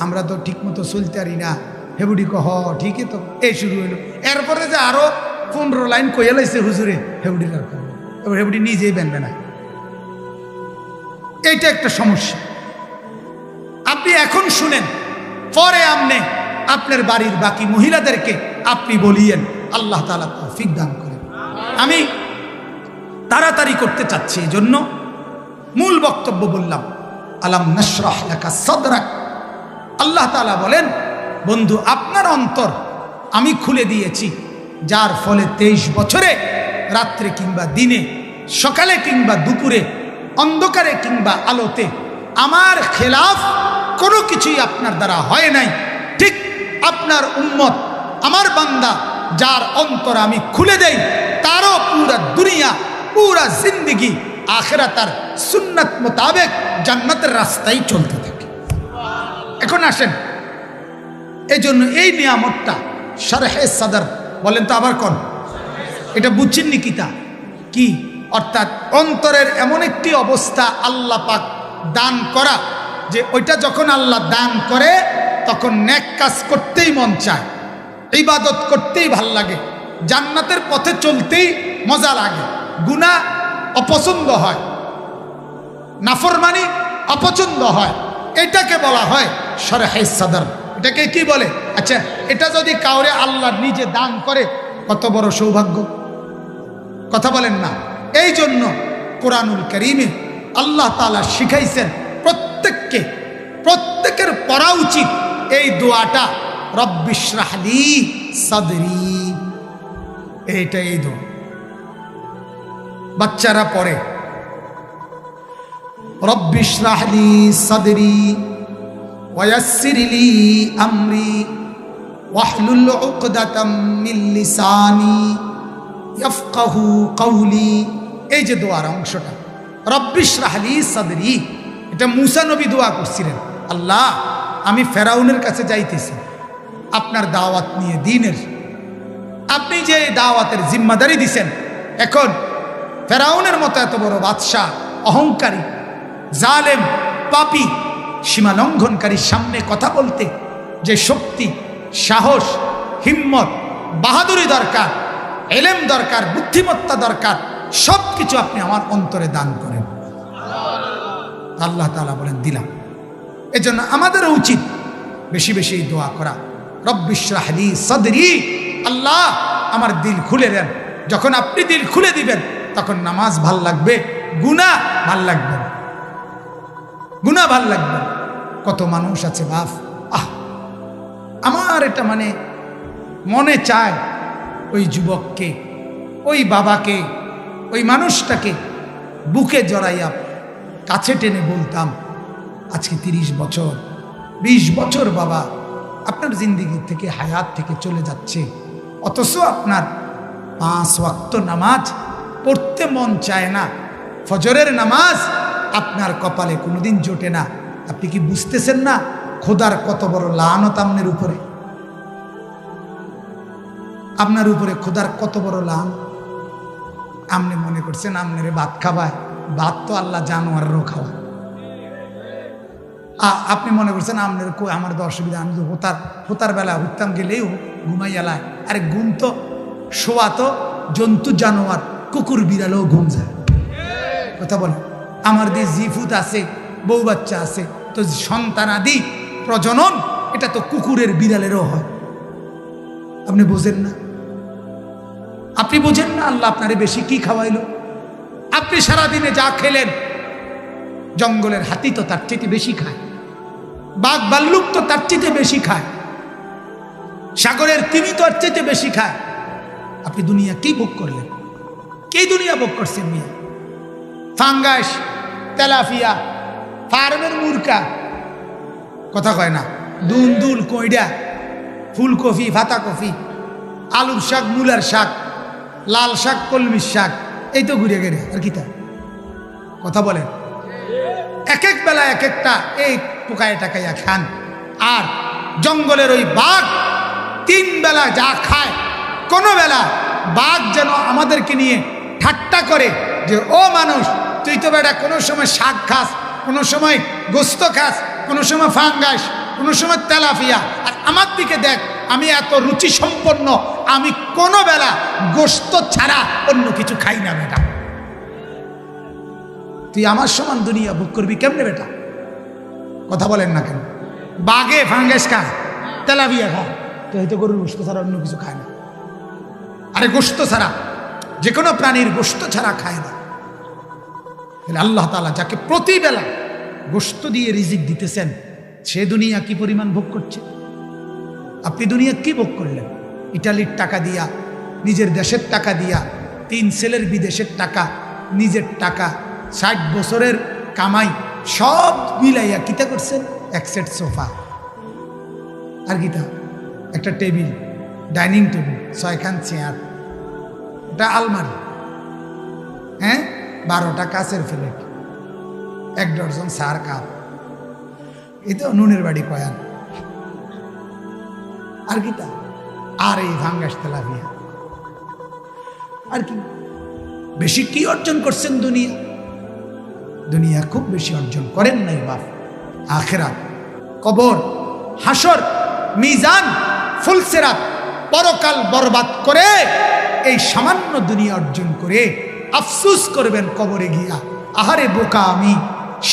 আমরা তো ঠিক মতো চলতে পারি না, হেবুড়ি কহ ঠিকই তো, এই শুরু হইলো। এরপরে যে আরো 15 লাইন কইয়া লাইছে হুজুরে, হেবুড়ির আর করবো, এবার হেবুড়ি নিজেই বেনবে না। এইটা একটা সমস্যা। আপনি এখন শুনেন, পরে আপনি আপনার বাড়ির বাকি মহিলাদেরকে আপনি বলিয়েন, আল্লাহ তাআলা তৌফিক দান করেন। আমি তাড়াতাড়ি করতে চাচ্ছি, এই জন্য মূল বক্তব্য বললাম আলাম নাশরাহ লাকা সাদরাক। আল্লাহ তাআলা বলেন বন্ধু আপনার অন্তর আমি খুলে দিয়েছি, যার ফলে 23 বছরে রাত্রে কিংবা দিনে, সকালে কিংবা দুপুরে, অন্ধকারে কিংবা আলোতে আমার খেলাফ কোনো কিছুই আপনার দ্বারা হয় নাই। ঠিক আপনার উম্মত, আমার বান্দা যার অন্তর আমি খুলে দেই, তারও পুরা দুনিয়া, পুরা জিন্দেগি আখিরাতের সুন্নাত মোতাবেক জান্নাতের রাস্তায় চলতে থাকে। এখন আসেন, এই জন্য এই নিয়ামতটা শরহে সদর বলেন তো আবার কোন, এটা বুঝছেন নি কিতা কি? অর্থাৎ অন্তরের এমন একটি অবস্থা আল্লাহ পাক দান করা, যে ওইটা যখন আল্লাহ দান করে তখন নেক কাজ করতেই মন চায়, ইবাদত করতেই ভাল লাগে, জান্নাতের পথে চলতেই মজা লাগে, গুনাহ অপছন্দ হয়, নাফরমানি অপছন্দ হয়। এটাকে বলা হয় শরহে সদর। এটাকে কি বলে? আচ্ছা, এটা যদি কাউরে আল্লাহ নিজে দান করে কত বড় সৌভাগ্য, কথা বলেন না? এই জন্য কোরআনুল কারীমে আল্লাহ তাআলা শিখাইছেন প্রত্যেকের পড়া উচিত এই দোয়াটা, রব্বিশরাহ লি সাদরি। এইটা এই দোয়া বাচ্চারা পড়ে, রব্বিশরাহ লি সাদরি ওয়ায়াসসির লি আমরি ওয়াহলুল উকদাতাম মিন লিসানি ইয়াফকাহু কাউলি, এই যে দোয়ার অংশটা, রব্বিশরাহ লি সাদরি, এটা মুসা নবী দোয়া করছিলেন, আল্লাহ আমি ফেরাউনের কাছে যাইতেছি আপনার দাওয়াত নিয়ে দ্বীনের, আপনি যে দাওয়াতের জিম্মাদারি দিছেন, এখন ফেরাউনের মতো এত বড় বাদশাহ, অহংকারী, জালেম, পাপী, সীমা লঙ্ঘনকারীর সামনে কথা বলতে যে শক্তি, সাহস, হিম্মত, বাহাদুরি দরকার, এলেম দরকার, বুদ্ধিমত্তা দরকার, সব কিছু আপনি আমার অন্তরে দান করেন। আল্লাহ তাআলা বলেন দিলাম। এজন্য আমাদেরও উচিত বেশি বেশি দোয়া করা, রব্বিশরাহ লি সাদরি, আল্লাহ আমার দিল খুলে দেন। যখন আপনি দিল খুলে দিবেন তখন নামাজ ভাল লাগবে, গুনাহ ভাল লাগবে না, গুনাহ ভাল লাগবে। কত মানুষ আছে বাপ, আমার এটা মনে চায় ওই যুবককে, ওই বাবাকে, ওই মানুষটাকে বুকে জড়াইয়া কাছে টেনে বলতাম, আজকে 30 বছর 20 বছর বাবা আপনার জিন্দিগি থেকে, হায়াত থেকে চলে যাচ্ছে, অথচ আপনার 5 ওয়াক্ত নামাজ পড়তে মন চায় না, ফজরের নামাজ আপনার কপালে কোনোদিন জোটে না। আপনি কি বুঝতেছেন না খোদার কত বড় লানত আপনার উপরে? আপনার উপরে খোদার কত বড় লান। আপনি মনে করছেন আপনারে ভাত খাওয়ায়, ভাত তো আল্লাহ জানোয়ারেরও খাওয়া। আপনি মনে করছেন আপনার আমার তো অসুবিধা, আমি তো হোতার বেলা উঠতাম গেলেও ঘুমাই এলায়। আরে ঘুম তো শোয়া তো জন্তু, জানোয়ার, কুকুর বিড়ালেও ঘুম যায়। কথা বলে আমার দিয়ে জিফুত আছে, বউ বাচ্চা আছে, তো সন্তানাদি প্রজনন এটা তো কুকুরের বিড়ালেরও হয়। আপনি বোঝেন না? আপনি বোঝেন না আল্লাহ আপনারে বেশি কি খাওয়াইলো? আপনি সারাদিনে যা খেলেন, জঙ্গলের হাতি তো তার চেয়ে বেশি খায়, বাঘ ভাল্লুক তো তার চেয়ে বেশি খায়, সাগরের তিমি তো তার চেয়ে বেশি খায়। আপনি দুনিয়া কি ভোগ করলেন? কি দুনিয়া ভোগ করছেন মিয়া? ফাঙ্গাস, তেলাপিয়া, ফার্মের মুরকা, কথা কয় না, দুল কইডা, ফুলকপি, পাতাকপি, আলুর শাক, মূলার শাক, লাল শাক, কলমির শাক, এই তো ঘুরে গেড়ে আর কি তা কথা বলেন। এক এক বেলা এক একটা এই পোকায় টাকাইয়া খান। আর জঙ্গলের ওই বাঘ 3 বেলা যা খায়, কোনো বেলা বাঘ যেন আমাদেরকে নিয়ে ঠাট্টা করে যে ও মানুষ, তুই তো বেটা কোনো সময় শাক খাস, কোনো সময় গোস্ত খাস, কোনো সময় ফাঙ্গাস, কোনো সময় তেলাপিয়া, আর আমার দিকে দেখ আমি এত রুচি সম্পন্ন, আমি কোনো বেলা গোস্ত ছাড়া অন্য কিছু খাই না বেটা। তুই আমার সমান দুনিয়া ভোগ করবি কেমনে বেটা? কথা বলেন না কেন? বাঘে ফাঙ্গাস খায়, তেলাপিয়া খায়, তো হয়তো গরুর গোস্ত ছাড়া অন্য কিছু খায় না। আরে গোস্ত ছাড়া, যে কোনো প্রাণীর গোস্ত ছাড়া খায় না। আল্লাহ তাআলা যাকে প্রতিবেলা গোস্ত দিয়ে রিজিক দিতেছেন, সে দুনিয়া কি পরিমাণ ভোগ করছে? আপনি দুনিয়া কি ভোগ করলেন? ইটালির টাকা দিয়া, নিজের দেশের টাকা দিয়া, 3 ছেলের বিদেশের টাকা, নিজের টাকা, 60 বছরের কামাই সব মিলাইয়া কিতা করছেন? 1 সেট সোফা, আর কিতা একটা টেবিল, ডাইনিং টেবিল, 6খান চেয়ার, একটা আলমারি, 12টা কাঁচের প্লেট, 1 ডজন সার কাপ, এই তো নুনের বাড়ি কয়ান, আর কিতা, আর এই ভাঙ্গাস তেলাপিয়া, আর কি বেশি কি অর্জন করছেন? দুনিয়া খুব বেশি অর্জন করেন নাই বাপ। আখিরাত, কবর, হাসর, মিজান, ফুলসিরাত, পরকাল বরবাদ করে এই সামান্য দুনিয়া অর্জন করে আফসোস করবেন কবরে গিয়া, আহারে বোকা আমি,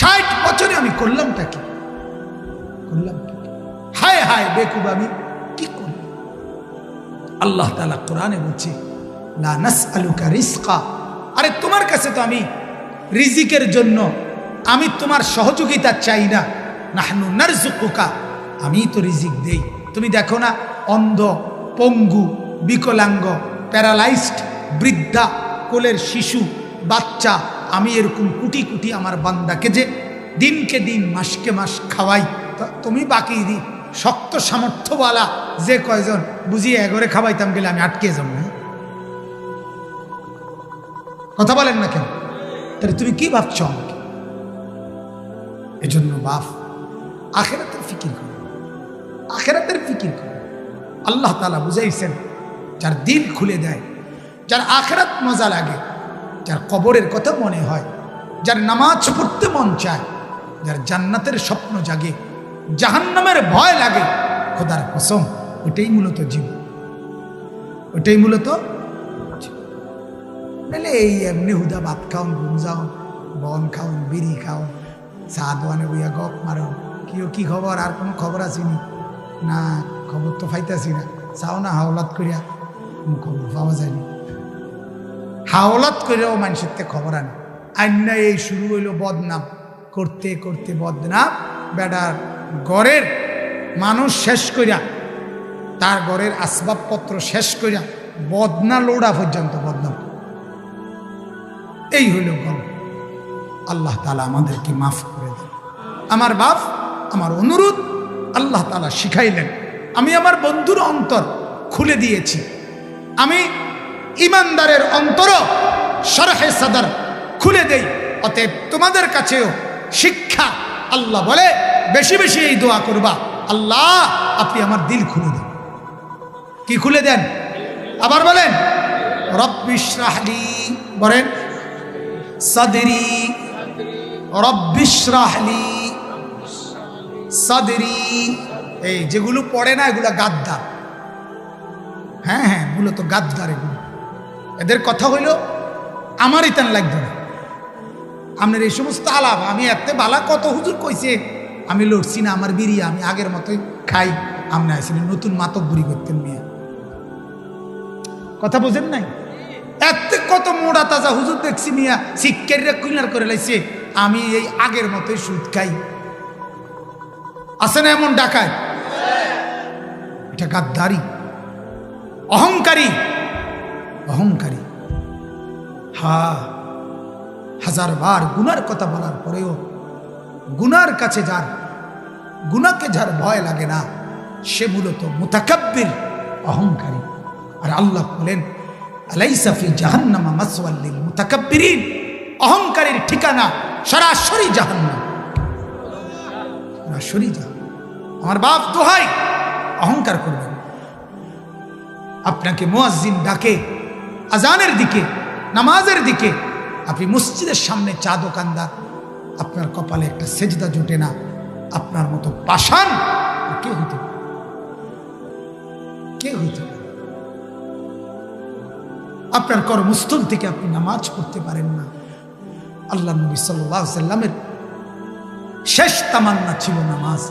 60 বছরে আমি করলামটা কি? হায় হায় বেকুব আমি কি করলাম? আল্লাহ তাআলা কোরআনে বলছে লা নাসআলুকা রিজকা, আরে তোমার কাছে তো আমি রিজিকের জন্য আমি তোমার সহযোগিতা চাই না, নাহনু নারযুকুকা, আমি তো রিজিক দেই। তুমি দেখো না অন্ধ, পঙ্গু, বিকলাঙ্গ, প্যারালাইজড, বৃদ্ধা, কোলের শিশু, বাচ্চা, আমি এরকম কোটি কোটি আমার বান্দাকে যে দিনকে দিন মাসকে মাস খাওয়াই, তুমি বাকি শক্ত সামর্থ্যওয়ালা যে কয়জন বুঝিয়ে এগরে খাওয়াইতাম গেলে আমি আটকে যাব। কথা বলেন না কেন? তাহলে তুমি কি ভাবছ আমাকে? এজন্য বাপ আখিরাতের ফিকির করো, আখিরাতের ফিকির করো। আল্লাহ তাআলা বুঝাইছেন, যার দিল খুলে দেয়, যার আখিরাত মজা লাগে, যার কবরের কথা মনে হয়, যার নামাজ পড়তে মন চায়, যার জান্নাতের স্বপ্ন জাগে, জাহান্নামের ভয় লাগে, খোদার কসম ওটাই মূলত জীবন, ওটাই মূলত নাহলে এই এমনি হুদা ভাত খাওন, ঘুম যাওন, বন খাওন, বিড়ি খাওন, চা দোয়ানে বইয়া গপ মারন, কি খবর, আর কোনো খবর আসেনি না, খবর তো পাইতাছি না, চাও না হাওলাত করিয়া খবর পাওয়া যায়নি, হাওলাত করিয়াও মানুষের থেকে খবর আনে আইনা। এই শুরু হইল বদনাম করতে করতে, বদনাম বেটার ঘরের মানুষ শেষ করিয়া, তার ঘরের আসবাবপত্র শেষ করিয়া বদনা লোড়া পর্যন্ত বদনাম। এই হইল গল্প। আল্লাহ তাআলা আমাদেরকে মাফ করে দেন। আমার বাপ, আমার অনুরোধ, আল্লাহ তাআলা শিখাইলেন, আমি আমার বন্ধুর অন্তর খুলে দিয়েছি, আমি ইমানদারের অন্তর শরহে সদর খুলে দেই। অতএব তোমাদের কাছেও শিক্ষা, আল্লাহ বলে বেশি বেশি এই দোয়া করবা, আল্লাহ আপনি আমার দিল খুলে দেন। কি খুলে দেন? আবার বলেন, রব্বিশ রাহলি, বলেন সাদরি, রব্বিশ রাহলি সাদরি। এই যেগুলো পড়ে না এগুলো গাদ্দার, হ্যাঁ হ্যাঁ মূলত গাদ্দার এগুলো। এদের কথা হইল আমারই তেন লাগবে না, আপনার এই সমস্ত আলাপ আমি এত বালা কত হুজুর কইছে, আমি লড়ছি না, আমার বিড়ি আমি আগের মতোই খাই। আপনি আসলে নতুন মাতব্বরি করতেন মিয়া, কথা বোঝেন নাই? এত কত মোড়া তাজা হুজুর দেখছি মিয়া, শিক্ষারীরা কুইনার করে লাইছে, আমি এই আগের মতোই সুদ খাই। আছে না এমন ডাকায়? এটা গাদ্দারি, অহংকারী, অহংকারী। হ্যাঁ, হাজার বার গুনার কথা বলার পরেও গুনার কাছে যার, গুনাকে যার ভয় লাগে না, সে মূলত মুতাকাব্বির, অহংকারী। আর আল্লাহ বলেন, আলাইসা ফি জাহান্নামা মাসওয়াল লিল মুতাকাব্বিরিন, অহংকারীর ঠিকানা সরাসরি জাহান্নাম, সরাসরি জাহান্নাম। আমার বাপ দোহাই, অহংকার করবেন। আপনাকে মুয়াজ্জিন ডাকে আজানের দিকে, নামাজের দিকে, আপনি মসজিদের সামনে চা দোকানদার, আপনার কপালে একটা সেজদা জোটে না, আপনার মতো পাষাণ কে হইতে পারে? কে হইতে পারে? আপনার কর্মস্থল থেকে আপনি নামাজ পড়তে পারেন না। আল্লাহ নবী সাল্লাল্লাহু আলাইহি সাল্লামের শেষ তামান্না ছিল নামাজ।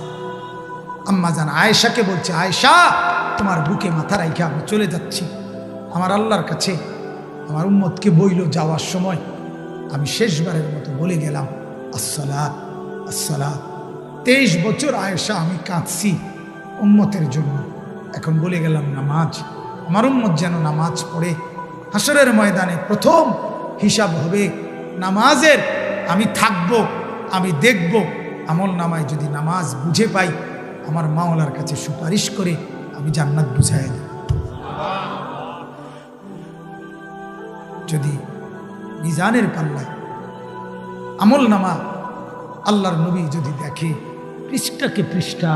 আম্মা জান আয়েশাকে বলছে, আয়েশা তোমার বুকে মাথা রাইখা আমি চলে যাচ্ছি আমার আল্লাহর কাছে। আমার উম্মতকে বইল যাওয়ার সময় আমি শেষবারের মতো বলে গেলাম, আসসালাত আসসালাত। 23 বছর আয়েশা আমি কাঁদছি উম্মতের জন্য, এখন বলে গেলাম নামাজ। আমার উম্মত যেন নামাজ পড়ে। হাসরের ময়দানে প্রথম হিসাব হবে নামাজের। আমি থাকব, আমি দেখব, আমল নামায় যদি নামাজ বুঝে পাই, আমার মাওলার কাছে সুপারিশ করে আমি জান্নাত বুঝাই দেব। যদি মিজানের পাল্লায় আমল নামা আল্লাহর নবী যদি দেখে পৃষ্ঠাকে পৃষ্ঠা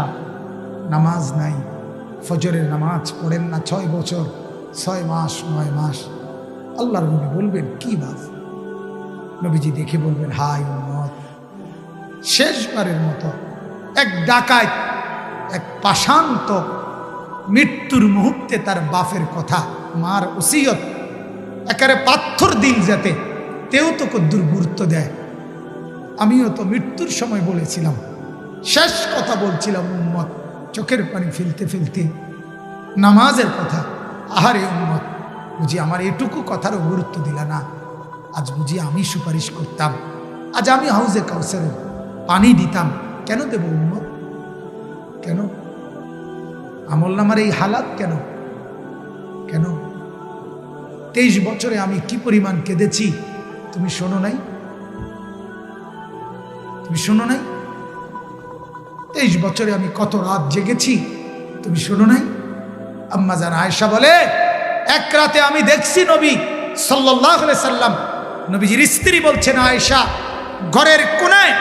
নামাজ নাই, ফজরের নামাজ পড়েন না 6 বছর, 6 মাস 9 মাস, আল্লাহর নবী বলবেন কি বাস? নবীজি দেখে বলবেন, হায় উম্মত, শেষবারের মতো এক ডাকাত, এক পাষান্ত মৃত্যুর মুহূর্তে তার বাপের কথা, মার ওসিয়ত একেবারে পাথর দিল যাতে তেও তো কদ্দুর গুরুত্ব দেয়। আমিও তো মৃত্যুর সময় বলেছিলাম, শেষ কথা বলছিলাম উম্মত, চোখের পানি ফেলতে ফেলতে নামাজের কথা। আহারে উম্মত, বুঝি আমার এটুকু কথারও গুরুত্ব দিলা না? আজ বুঝি আমি সুপারিশ করতাম, আজ আমি হাউজে কাউসারের পানি দিতাম, কেন দেব উম্মত? কেন আমল নামার এই হালাত? কেন কেন 23 বছরে আমি কি পরিমাণ কেঁদেছি তুমি শোনো নাই? তুমি শোনো নাই? 23 বছরে আমি কত রাত জেগেছি তুমি শোনো নাই? আম্মা জান আয়েশা বলে, এক রাতে আমি দেখছি নবী সাল্লাল্লাহু আলাইহি সাল্লাম নবীজির স্ত্রী বলছেন আয়েশা ঘরের কোনায়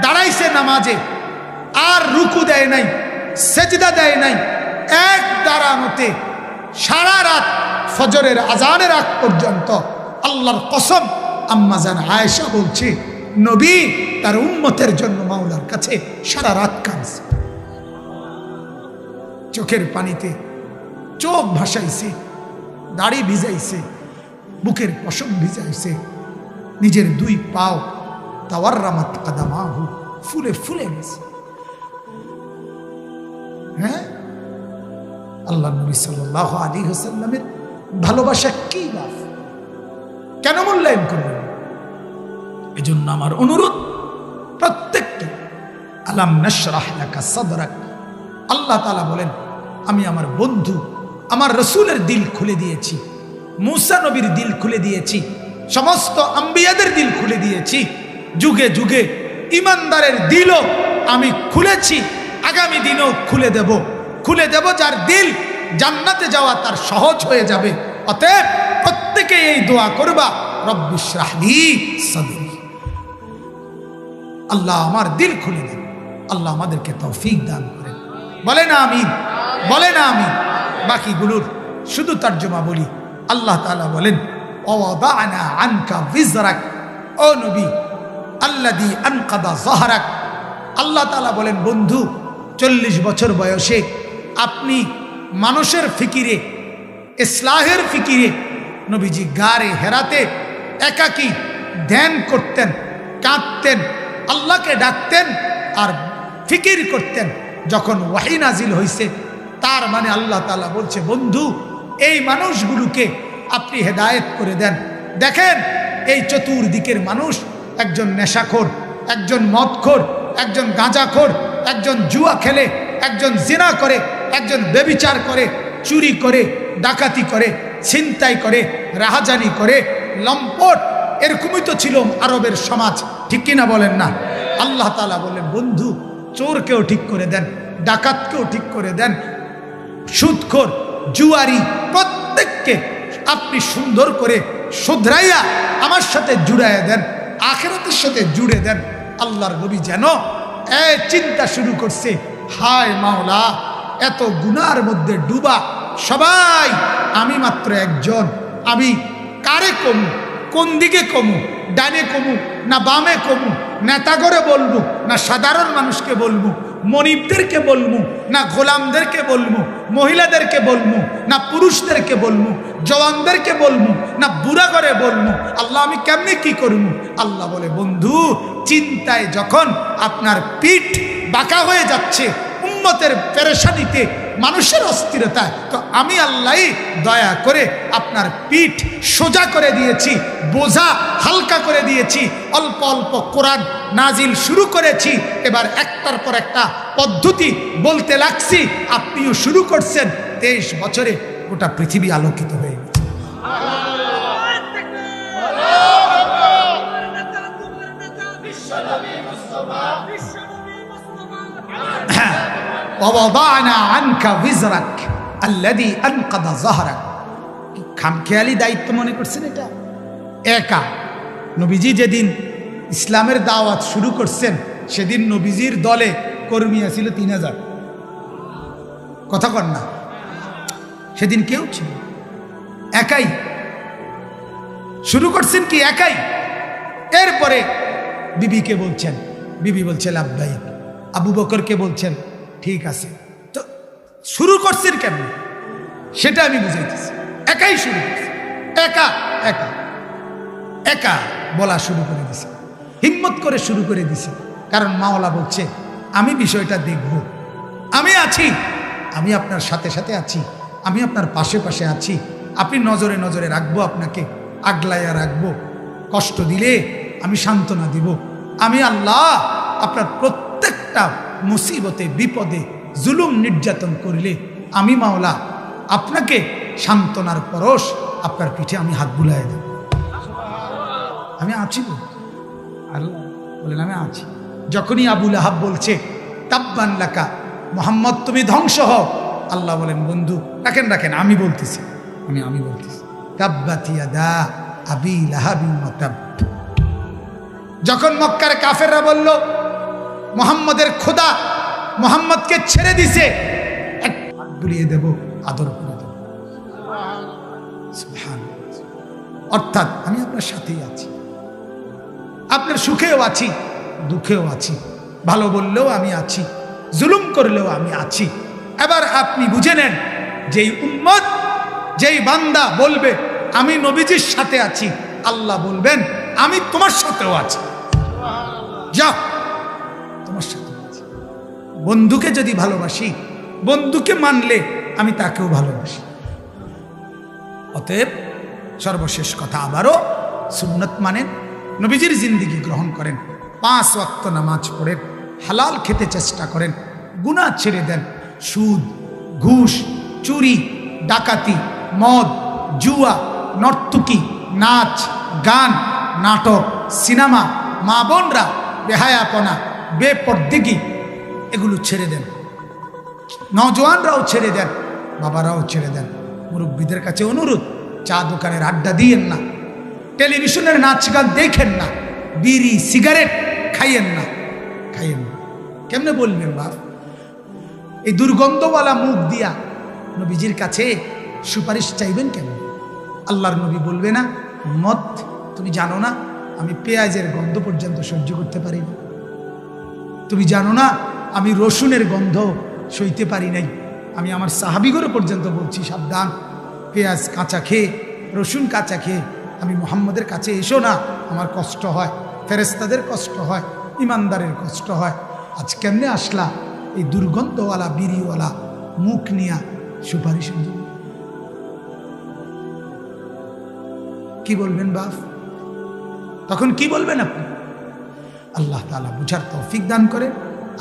দাঁড়াইছে নামাজে, আর রুকু দেয় নাই, সেজদা দেয় নাই, এক দাঁড়ানোতে সারা রাত ফজরের আজানের আগ পর্যন্ত। আল্লাহর কসম, আম্মা জান আয়েশা বলছে নবী তার উম্মতের জন্য মাওলার কাছে সারা রাত কাঁদছে, চোখের পানিতে চোখ ভাসাইছে, দাড়ি ভিজাইছে, বুকের পশম ভিজাইছে, নিজের দুই পাও তাওয়াররামাত কাদামাহু ফুলে ফুলে গেছে। হ্যাঁ, আল্লাহ নবী সাল্লাল্লাহু আলাইহি ওয়াসাল্লামের ভালোবাসা কি লাভ, কেন মূল্যায়ন করবেন? এজন্য আমার অনুরোধ প্রত্যেককে, আলাম নাশরাহ লাকা সাদরাক, আল্লাহ তাআলা বলেন আমি আমার বন্ধু আমার রসুলের দিল খুলে দিয়েছি, মূসা নবীর দিল খুলে দিয়েছি, সমস্ত আম্বিয়াদের দিল খুলে দিয়েছি, যুগে যুগে ইমানদারের দিলও আমি খুলেছি, আগামী দিনেও খুলে দেব, যার দিল জান্নাতে যাওয়া তার সহজ হয়ে যাবে। অতএব প্রত্যেকে এই দোয়া করবা, রব্বি ইশরাহ লি সাদরি, আল্লাহ আমার দিল খুলে দেন। আল্লাহ আমাদেরকে তৌফিক দান করেন। বলেন আমিন, বলেন আমিন। বাকিগুলোর শুধু তর্জমা বলি। আল্লাহ তাআলা বলেন ওয়াদানা আনকা বিজরাক, ও নবী আল্লাযী আনকাদা যাহরাক। আল্লাহ তাআলা বলেন বন্ধু 40 বছর বয়সে আপনি মানুষের ফিকিরে, ইসলাহের ফিকিরে নবীজি গারে হেরাতে একাকী ধ্যান করতেন, কাঁদতেন, আল্লাহকে ডাকতেন আর ফিকির করতেন। যখন ওয়াহী নাজিল হয়েছে, তার মানে আল্লাহ তাআলা বলছে বন্ধু এই মানুষগুলোকে আপনি হেদায়েত করে দেন। দেখেন এই চতুর্দিকের মানুষ, একজন নেশাখোর, একজন মদখোর, একজন গাঁজাখোর, একজন জুয়া খেলে, একজন জিনা করে, একজন ব্যভিচার করে, চুরি করে, ডাকাতি করে, ছিনতাই করে, রাহাজানি করে, লম্পট, এরকমই তো ছিল আরবের সমাজ, ঠিক কিনা বলেন না? আল্লাহ তাআলা বললেন বন্ধু চোরকেও ঠিক করে দেন, ডাকাতকেও ঠিক করে দেন, সুদখোর, জুয়ারি, প্রত্যেককে আপনি সুন্দর করে শুধরাইয়া আমার সাথে জুড়াইয়া দেন, আখিরাতের সাথে জুড়ে দেন। আল্লাহর নবী যেন চিন্তা শুরু করছে, হায় মাওলা এত গুনার মধ্যে ডুবা সবাই, আমি মাত্র একজন, আমি কারে কমু, কোন দিকে কমু, ডানে কমু না বামে কমু, নেতাগরে বলবো না সাধারণ মানুষকে বলবো, মনিবদেরকে বলবো না গোলামদেরকে বলবো, মহিলাদেরকে বলবো না পুরুষদেরকে বলবো, জওয়ানদেরকে বলবো না বুড়া করে বলবো, আল্লাহ আমি কেমনে কি করবো? আল্লাহ বলে বন্ধু চিন্তায় যখন আপনার পিঠ বাঁকা হয়ে যাচ্ছে, উম্মতের পেরেশানিতে, মানুষের অস্থিরতায়, তো আমি আল্লাহ দয়া করে আপনার পিঠ সোজা করে দিয়েছি, বোঝা হালকা করে দিয়েছি, অল্প অল্প কোরআন নাজিল শুরু করেছি, এবার একটার পর একটা পদ্ধতি বলতে লাগছি, আপনিও শুরু করছেন। 23 বছরে গোটা পৃথিবী আলোকিত হয়ে গেছে। ووضعنا عنك وزرك الذي أنقض ظهرك। খামখেয়ালি দায়িত্ব মনে করছেন এটা? একা নবীজি যেদিন ইসলামের দাওয়াত শুরু করছেন, সেদিন নবীজির দলে কর্মী ছিল 3000। কথা কন না? সেদিন কেউ ছিল, একাই শুরু করছেন, কি একাই। এরপরে বিবিকে বলছেন, বিবি বলছে লাব্বাইক, আবু বকরকে বলছেন ঠিক আছে। তো শুরু করছেন কেন সেটা আমি বুঝাইতেছি। একাই শুরু করছে, একা একা একা বলা শুরু করে দিছে, হিম্মত করে শুরু করে দিছে। কারণ মাওলা বলছে আমি বিষয়টা দেখব, আমি আছি, আমি আপনার সাথে সাথে আছি, আমি আপনার পাশে পাশে আছি, আপনি নজরে নজরে রাখবো, আপনাকে আগলাইয়া রাখবো, কষ্ট দিলে আমি সান্ত্বনা দিব। আমি আল্লাহ আপনার প্রত্যেকটা মুসিবতে, বিপদে, জুলুম নির্যাতন করলে আমি মাওলা আপনাকে সান্ত্বনার পরশ আপনার পিঠে আমি হাত বুলাই দেব। আমি আছি, আল্লাহ বলেন আমি আছি। যখনই আবু লাহাব বলছে তাব্বান লাকা মুহাম্মদ তুমি ধ্বংস হও, আল্লাহ বলেন বন্ধু রাখেন রাখেন, আমি বলতেছি, আমি বলতেছি তাব্বাত ইয়াদা আবি লাহাবিন ওয়া তাব। যখন মক্কার কাফেররা বলল মুহাম্মদের খোদা মুহাম্মদকে ছেড়ে দিছে, এক হাত বুলিয়ে দেব, আদর করে দেব। সুবহানাল্লাহ। অর্থাৎ আমি আপনার সাথেই আছি, আপনার সুখেও আছি, দুঃখেও আছি, ভালো বললেও আমি আছি, জুলুম করলেও আমি আছি। এবার আপনি বুঝে নেন, যেই উম্মত, যেই বান্দা বলবে আমি নবীজির সাথে আছি, আল্লাহ বলবেন আমি তোমার সাথেও আছি, যাও তোমার সাথে আছি। বন্ধুকে যদি ভালোবাসি, বন্ধুকে মানলে আমি তাকেও ভালোবাসি। অতএব সর্বশেষ কথা, আবারও সুন্নত মানেন, নবীজির জিন্দেগি গ্রহণ করেন, 5 ওয়াক্ত নামাজ পড়েন, হালাল খেতে চেষ্টা করেন, গুনাহ ছেড়ে দেন, সুদ, ঘুষ, চুরি, ডাকাতি, মদ, জুয়া, নর্তকী, নাচ, গান, নাটক, সিনেমা, মা বোনরা, বেহায়াপনা, বেপরদেগি, এগুলো ছেড়ে দেন। নওজোয়ানরাও ছেড়ে দেন, বাবারাও ছেড়ে দেন। মুরব্বীদের কাছে অনুরোধ, চা দোকানের আড্ডা দিয়েন না, টেলিভিশনের নাচ গান দেখেন না, বিড়ি সিগারেট খাইয়েন না, খাইয়েন না। কেমনে বলবেন বাপ? এই দুর্গন্ধওয়ালা মুখ দিয়া নবীজির কাছে সুপারিশ চাইবেন কেন? আল্লাহর নবী বলবে না, উম্মত তুমি জানো না আমি পেঁয়াজের গন্ধ পর্যন্ত সহ্য করতে পারি না, তুমি জানো না আমি রসুনের গন্ধ সইতে পারি নাই। আমি আমার সাহাবিগণ পর্যন্ত বলছি, সাবধান, পেঁয়াজ কাঁচা খেয়ে, রসুন কাঁচা খেয়ে আমি মুহাম্মদের কাছে এসো না, আমার কষ্ট হয়, ফেরেশতাদের কষ্ট হয়, ইমানদারের কষ্ট হয়। আজ কেমনে আসলা এই দুর্গন্ধওয়ালা বিড়িওয়ালা মুখ নিয়া সুপারিশের জন্য? কি বলবেন বাপ? তখন কি বলবেন আপনি? আল্লাহ তাআলা বুঝার তৌফিক দান করেন।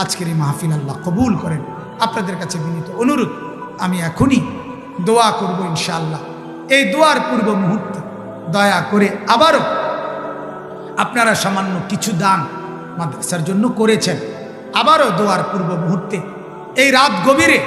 আজকের এই মাহফিল আল্লাহ কবুল করেন। আপনাদের কাছে বিনীত অনুরোধ, আমি এখনই দোয়া করব ইনশাআল্লাহ। এই দোয়ার পূর্ব মুহূর্তে দয়া করে আবারও আপনারা সামান্য কিছু দান মাদ্রাসার জন্য করেছেন, আবারও দোয়ার পূর্ব মুহূর্তে এই রাত গভীরে